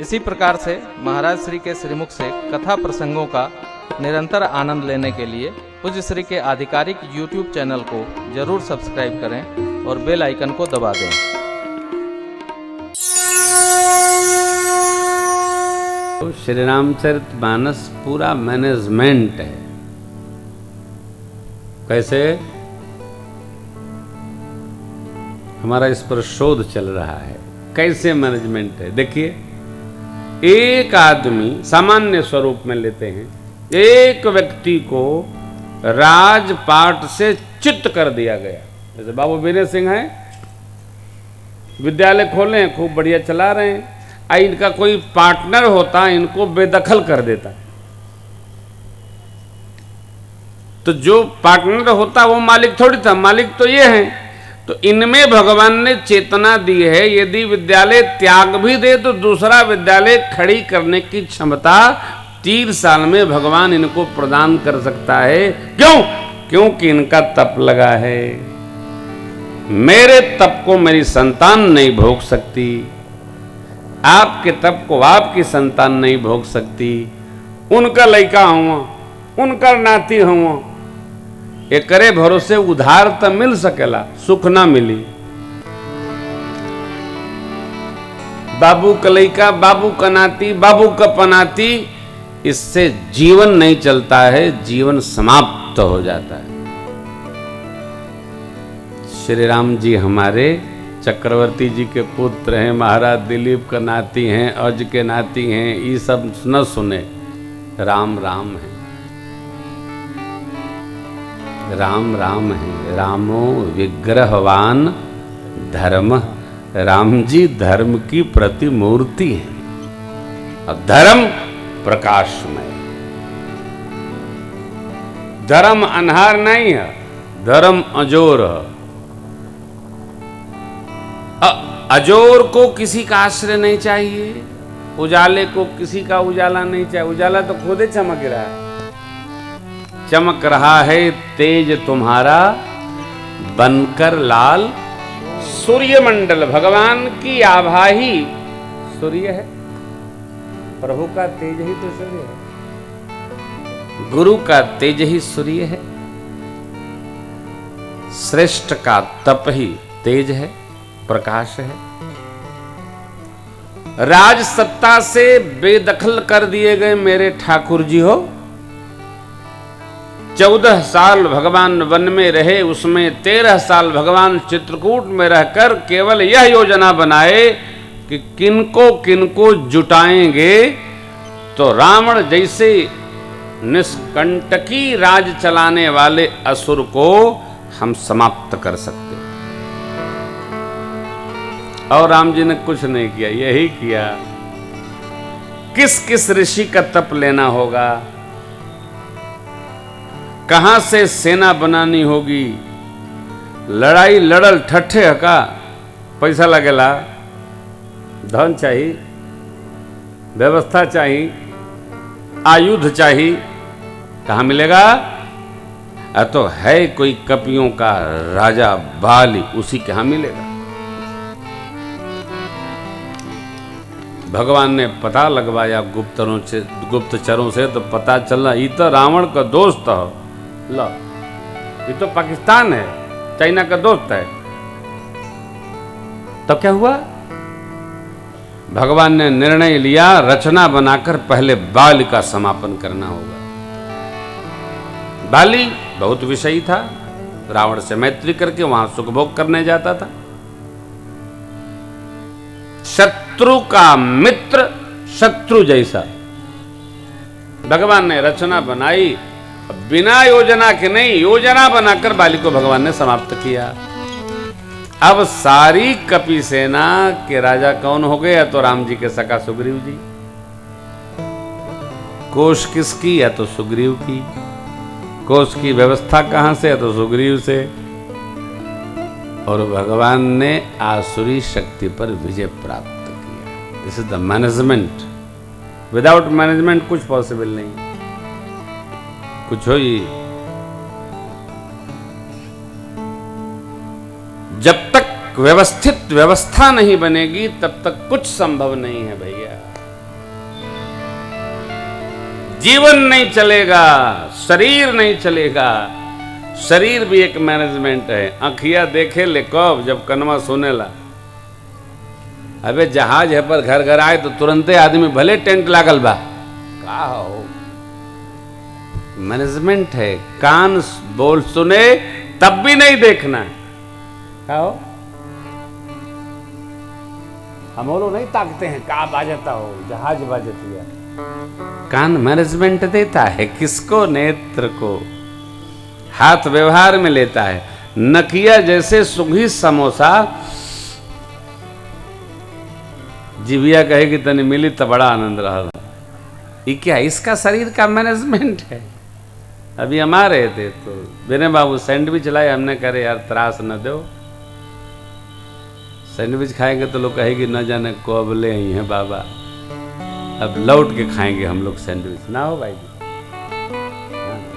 इसी प्रकार से महाराज श्री के श्रीमुख से कथा प्रसंगों का निरंतर आनंद लेने के लिए पूज्य श्री के आधिकारिक YouTube चैनल को जरूर सब्सक्राइब करें और बेल आइकन को दबा दें। श्री रामचरितमानस पूरा मैनेजमेंट है। कैसे? हमारा इस पर शोध चल रहा है, कैसे मैनेजमेंट है। देखिए, एक आदमी सामान्य स्वरूप में लेते हैं, एक व्यक्ति को राजपाट से च्युत कर दिया गया। जैसे बाबू वीर सिंह हैं, विद्यालय खोले हैं, खूब बढ़िया चला रहे हैं। इनका कोई पार्टनर होता, इनको बेदखल कर देता। तो जो पार्टनर होता वो मालिक थोड़ी था, मालिक तो ये है। तो इनमें भगवान ने चेतना दी है, यदि विद्यालय त्याग भी दे तो दूसरा विद्यालय खड़ी करने की क्षमता 3 साल में भगवान इनको प्रदान कर सकता है। क्यों? क्योंकि इनका तप लगा है। मेरे तप को मेरी संतान नहीं भोग सकती, आपके तप को आपकी संतान नहीं भोग सकती। उनका लड़का हुआ, उनका नाती हुआ, एकरे भरोसे उधार तो मिल सकेला, सुख ना मिली। बाबू का लड़का, बाबू का नाती, बाबू का पनाती, इससे जीवन नहीं चलता है, जीवन समाप्त हो जाता है। श्री राम जी हमारे चक्रवर्ती जी के पुत्र हैं, महाराज दिलीप का नाती हैं, अज के नाती हैं। ये सब न सुने, राम राम है, राम राम है। रामो विग्रहवान धर्म, राम जी धर्म की प्रतिमूर्ति है। और धर्म प्रकाशमय, धर्म अन्हार नहीं है, धर्म अजोर है। अजोर को किसी का आश्रय नहीं चाहिए, उजाले को किसी का उजाला नहीं चाहिए। उजाला तो खुद ही चमक रहा है, चमक रहा है तेज तुम्हारा बनकर लाल सूर्यमंडल। भगवान की आभा ही सूर्य है, प्रभु का तेज ही तो सूर्य है, गुरु का तेज ही सूर्य है, श्रेष्ठ का तप ही तेज है, प्रकाश है। राज सत्ता से बेदखल कर दिए गए मेरे ठाकुर जी हो। 14 साल भगवान वन में रहे, उसमें 13 साल भगवान चित्रकूट में रहकर केवल यह योजना बनाए कि किनको किनको जुटाएंगे तो रावण जैसे निष्कंटकी राज चलाने वाले असुर को हम समाप्त कर सकते। और राम जी ने कुछ नहीं किया, यही किया। किस किस ऋषि का तप लेना होगा, कहां से सेना बनानी होगी, लड़ाई लड़ल ठट्ठे हका, पैसा लगेला, धन चाहिए, व्यवस्था चाहिए, आयुध चाहिए, कहां मिलेगा? तो है कोई कपियों का राजा बाली, उसी के यहां मिलेगा। भगवान ने पता लगवाया गुप्तचरों से, तो पता चला ये तो रावण का दोस्त है। लो, ये तो पाकिस्तान है, चाइना का दोस्त है। तो क्या हुआ? भगवान ने निर्णय लिया, रचना बनाकर पहले बाली का समापन करना होगा। बाली बहुत विषयी था, रावण से मैत्री करके वहां सुख भोग करने जाता था। शत्रु का मित्र शत्रु जैसा। भगवान ने रचना बनाई, बिना योजना के नहीं, योजना बनाकर बाली को भगवान ने समाप्त किया। अब सारी कपि सेना के राजा कौन हो गए? या तो राम जी के सखा सुग्रीव जी। कोष किसकी? या तो सुग्रीव की। कोष की व्यवस्था कहां से? या तो सुग्रीव से। और भगवान ने आसुरी शक्ति पर विजय प्राप्त किया। This is the management. Without management कुछ पॉसिबल नहीं, कुछ हो ही। जब तक व्यवस्थित व्यवस्था नहीं बनेगी तब तक कुछ संभव नहीं है भैया। जीवन नहीं चलेगा, शरीर नहीं चलेगा। शरीर भी एक मैनेजमेंट है। आँखिया देखे ले कब, जब कनवा सुने ला। अबे जहाज है पर घर घर आए तो तुरंते आदमी भले टेंट लागल बा, का हो मैनेजमेंट है। कान बोल सुने तब भी नहीं देखना, का हो हम लोग नहीं ताकते हैं का बाजता हो, जहाज बाजती है। कान मैनेजमेंट देता है किसको? नेत्र को। हाथ व्यवहार में लेता है। नकिया जैसे सुघी समोसा, जिबिया कहेगी तनी मिली तो बड़ा आनंद रहा। ये क्या इसका शरीर का मैनेजमेंट है? अभी हम आ रहे थे तो बेने बाबू सैंडविच लाए, हमने कहे यार त्रास न दो, सैंडविच खाएंगे तो लोग कहेगी न जाने कब ले आई हैं बाबा, अब लौट के खाएंगे हम लोग सैंडविच। ना हो भाई,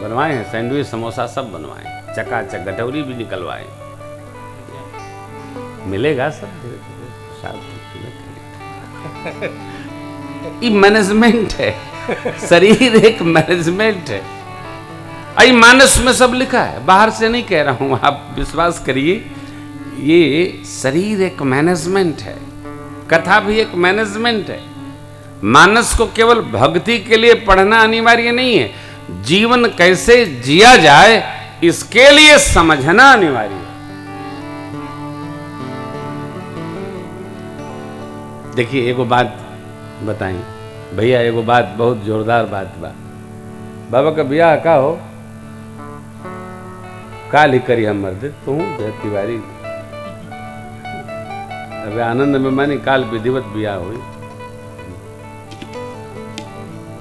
बनवाए हैं सैंडविच समोसा सब बनवाए, चकाचक गटौरी भी निकलवाए, मिलेगा सब धीरे धीरे। ये मैनेजमेंट है, शरीर एक मैनेजमेंट है। आई मानस में सब लिखा है, बाहर से नहीं कह रहा हूं, आप विश्वास करिए। ये शरीर एक मैनेजमेंट है, कथा भी एक मैनेजमेंट है। मानस को केवल भक्ति के लिए पढ़ना अनिवार्य नहीं है, जीवन कैसे जिया जाए इसके लिए समझना अनिवार्य है। देखिए एगो बात बताई भैया, एगो बात बहुत जोरदार बात बा। बाबा का ब्याह का हो, काल ही करी हम मर्द तू तिवारी। अब आनंद में मानी काल विधिवत ब्याह हुई।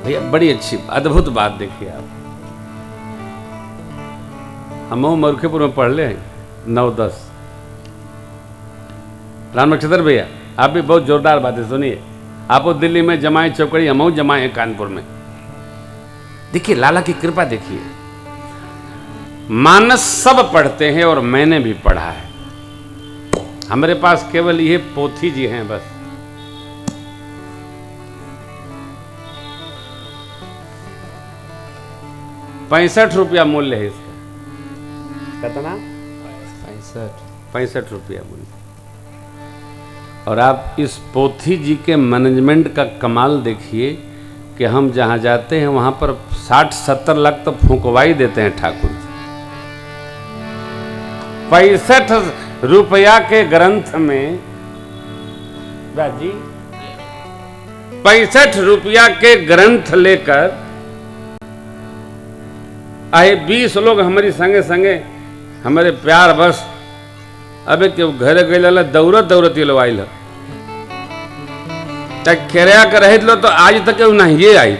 भैया बड़ी अच्छी अद्भुत बात देखिए आप। हम मरुखेपुर में पढ़ ले 9-10। राम नक्षत्र भैया आप भी बहुत जोरदार बातें सुनिए। आपको दिल्ली में जमाए चौकड़ी, हम जमाए कानपुर में। देखिए लाला की कृपा देखिए। मानस सब पढ़ते हैं और मैंने भी पढ़ा है। हमारे पास केवल ये पोथी जी हैं बस। ₹65 मूल्य है इसका। कितना? 65 रुपया मूल्य। और आप इस पोथी जी के मैनेजमेंट का कमाल देखिए कि हम जहां जाते हैं वहां पर 60-70 लाख तो फूंकवाई देते हैं ठाकुर जी। 65 रुपया के ग्रंथ में जी 65 रुपया के ग्रंथ लेकर आए 20 लोग हमारी संगे संगे हमारे प्यार बस। अबे क्यों घर गए दौड़त ये लो आइल केरिया कर रहे लो तो आज तक क्यों नहीं ये आई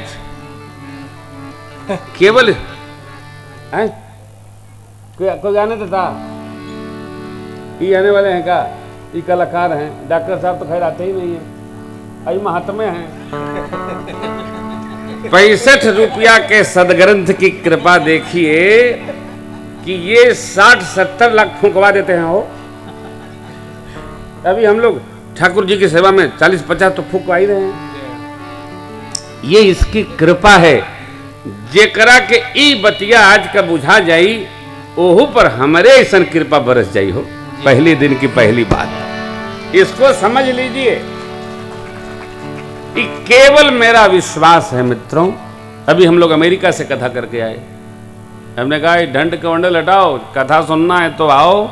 केवल कोई आने तो था ये आने वाले हैं का? ये कलाकार हैं, डॉक्टर साहब तो खैर आते ही नहीं है, आई महात्मे हैं। 65 रुपया के सदग्रंथ की कृपा देखिए कि ये 60-70 लाख फूंकवा देते हैं। हो अभी हम लोग ठाकुर जी की सेवा में 40-50 तो फूंकवा ही रहे हैं। ये इसकी कृपा है। जेकरा के ई बतिया आज का बुझा जाई ओहू पर हमारे ऐसा कृपा बरस जाई हो। पहली दिन की पहली बात इसको समझ लीजिए। ये केवल मेरा विश्वास है मित्रों। अभी हम लोग अमेरिका से कथा करके आए। हमने कहा ढंड के वंडल हटाओ, कथा सुनना है तो आओ।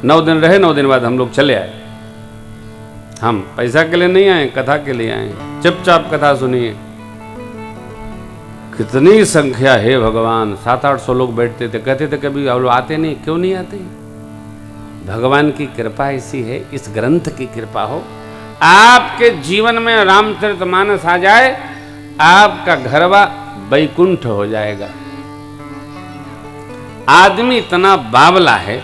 9 दिन रहे, 9 दिन बाद हम लोग चले आए। हम पैसा के लिए नहीं आए, कथा के लिए आए। चुपचाप कथा सुनिए। कितनी संख्या है भगवान, 700-800 लोग बैठते थे। कहते थे कभी आप लोग आते नहीं, क्यों नहीं आते? भगवान की कृपा ऐसी है, इस ग्रंथ की कृपा हो। आपके जीवन में रामचरितमानस आ जाए, आपका घरवा वैकुंठ हो जाएगा। आदमी इतना बावला है,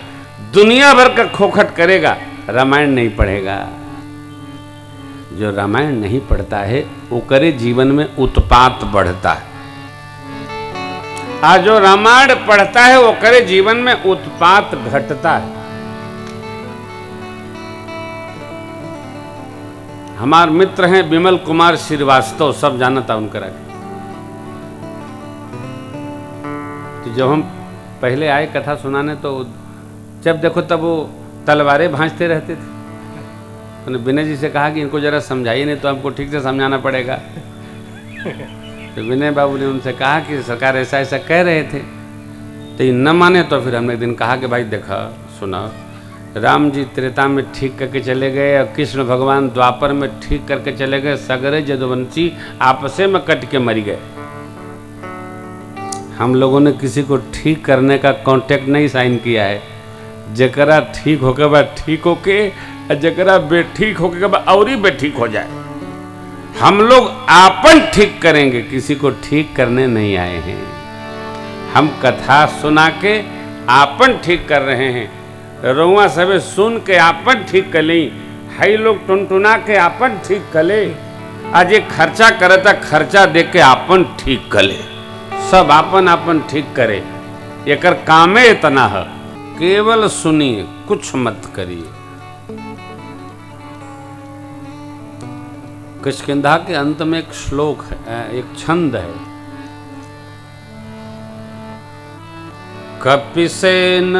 दुनिया भर का खोखट करेगा, रामायण नहीं पढ़ेगा। जो रामायण नहीं पढ़ता है वो करे जीवन में उत्पात बढ़ता है। आज जो रामायण पढ़ता है वो करे जीवन में उत्पात घटता है। हमारे मित्र हैं विमल कुमार श्रीवास्तव, सब जानता उनका। जब हम पहले आए कथा सुनाने तो जब देखो तब वो तलवारें भांजते रहते थे। तो विनय जी से कहा कि इनको जरा समझाइए, नहीं तो हमको ठीक से समझाना पड़ेगा। तो विनय बाबू ने उनसे कहा कि सरकार ऐसा ऐसा कह रहे थे, तो ये न माने। तो फिर हमने एक दिन कहा कि भाई देखा सुना, राम जी त्रेता में ठीक करके चले गए और कृष्ण भगवान द्वापर में ठीक करके चले गए, सगरे जदुवंशी आपसे में कट के मरी गए। हम लोगों ने किसी को ठीक करने का कॉन्ट्रैक्ट नहीं साइन किया है। जकरा ठीक होके बाद ठीक होके, जकरा बेठीक होके बाद और ही बेठीक हो जाए। हम लोग आपन ठीक करेंगे, किसी को ठीक करने नहीं आए हैं। हम कथा सुना के आपन ठीक कर रहे हैं। रउआ सबे सुन के आपन ठीक कर ली, हाई लोग टुनटुना के आपन ठीक कर ले। आज ये खर्चा करे तो खर्चा दे के आपन ठीक कर ले। सब आपन आपन ठीक करे, एकर कामे इतना है। केवल सुनिए, कुछ मत करिए। किष्किंधा के अंत में एक श्लोक है, एक छंद है। कपिसेन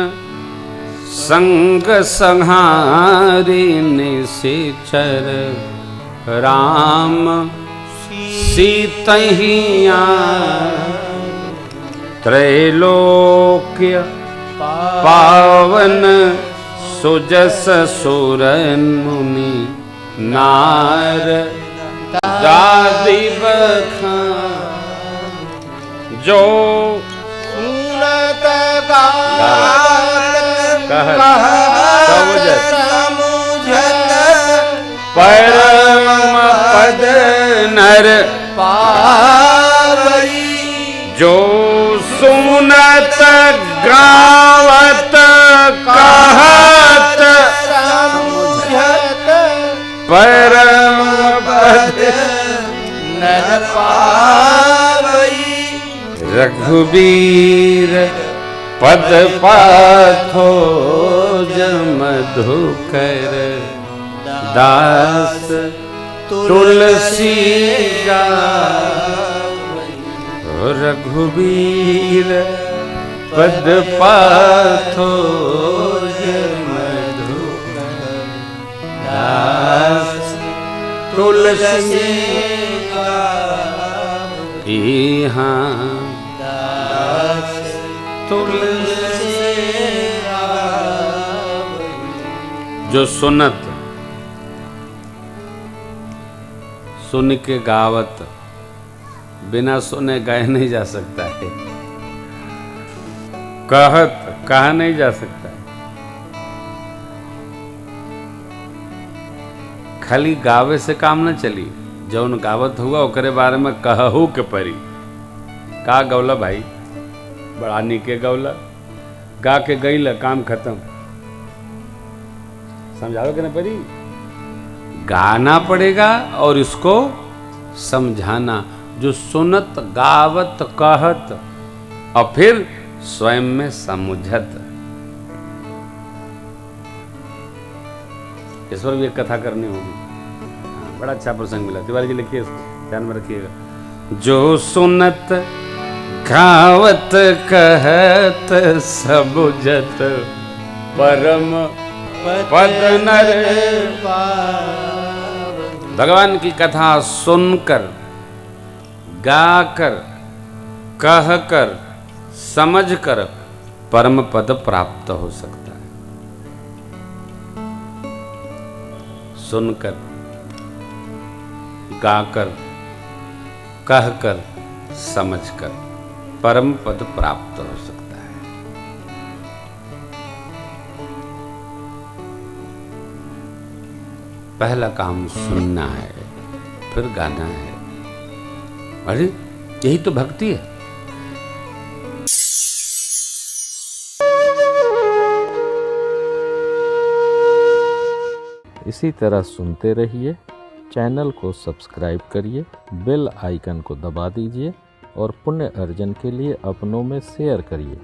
संग संहारी निशिचर, राम सीतहिया त्रैलोक्य पावन, सुजस सुर मुनि नार दादी बखान। जो सुनत परम पद नर पावई, जो सुनत गावत कहत परम पद नर पावई। रघुबीर पद पाथो मधुकर, दास तुलसी रघुबीर पद पाथो मधुकर, दास तुलसी हाँ तुलसी। जो सुनत सुन के गावत, बिना सुने गाया नहीं जा सकता है। कहत कहा नहीं जा सकता। खाली गावे से काम न चली। जौन गावत हुआ ओकरे बारे में कहू के परी। का गौला भाई, बड़ा नीके गौला, गा के गईला, काम खत्म। समझाओ कि ना परी, गाना पड़ेगा और इसको समझाना। जो सुनत गावत कहत और फिर स्वयं में समुझत। इस पर भी एक कथा करनी होगी। बड़ा अच्छा प्रसंग मिला। तिवारी जी लिखिए, इसको ध्यान में रखिएगा। जो सुनत गावत कहत समुझत, परम पद नर। भगवान की कथा सुनकर, गाकर, कहकर, समझकर परम पद प्राप्त हो सकता है। सुनकर, गाकर, कहकर, समझकर परम पद प्राप्त हो सकता है। पहला काम सुनना है, फिर गाना है। अरे यही तो भक्ति है। इसी तरह सुनते रहिए। चैनल को सब्सक्राइब करिए, बेल आइकन को दबा दीजिए और पुण्य अर्जन के लिए अपनों में शेयर करिए।